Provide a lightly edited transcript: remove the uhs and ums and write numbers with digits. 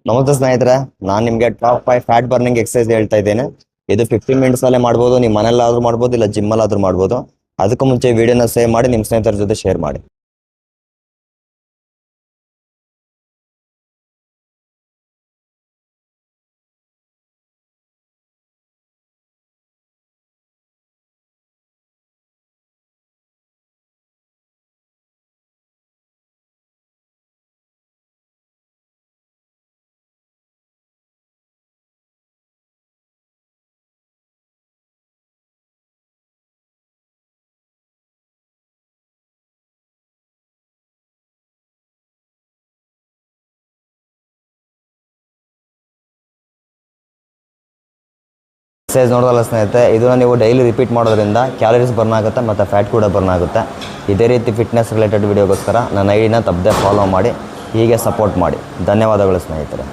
ನಮಸ್ತೆ ಸ್ನೇಹಿತರೆ, ನಾನು ನಿಮಗೆ ಟಾಪ್ 5 ಫ್ಯಾಟ್ ಬರ್ನಿಂಗ್ ಎಕ್ಸಸೈಸ್ ಹೇಳ್ತಾ ಇದ್ದೇನೆ. ಇದು 15 ಮಿನಿಟ್ಸ್ ಅಲ್ಲೇ ಮಾಡ್ಬೋದು. ನೀವು ಮನೆಯಲ್ಲಾದ್ರೂ ಮಾಡ್ಬೋದು, ಇಲ್ಲ ಜಿಮ್ಮಲ್ಲಾದ್ರೂ ಮಾಡ್ಬೋದು. ಅದಕ್ಕೂ ಮುಂಚೆ ವಿಡಿಯೋನ ಸೇವ್ ಮಾಡಿ ನಿಮ್ಮ ಸ್ನೇಹಿತರ ಜೊತೆ ಶೇರ್ ಮಾಡಿ. ಎಕ್ಸಸೈಸ್ ನೋಡೋಲ್ಲ ಸ್ನೇಹಿತರೆ, ಇದನ್ನು ನೀವು ಡೈಲಿ ರಿಪೀಟ್ ಮಾಡೋದ್ರಿಂದ ಕ್ಯಾಲರೀಸ್ ಬರ್ನ್ ಆಗುತ್ತೆ ಮತ್ತು ಫ್ಯಾಟ್ ಕೂಡ ಬರ್ನ್ ಆಗುತ್ತೆ. ಇದೇ ರೀತಿ ಫಿಟ್ನೆಸ್ ರಿಲೇಟೆಡ್ ವಿಡಿಯೋಗೋಸ್ಕರ ನನ್ನ ಐಡಿನ ತಪ್ಪದೆ ಫಾಲೋ ಮಾಡಿ, ಹೀಗೆ ಸಪೋರ್ಟ್ ಮಾಡಿ. ಧನ್ಯವಾದಗಳು ಸ್ನೇಹಿತರೆ.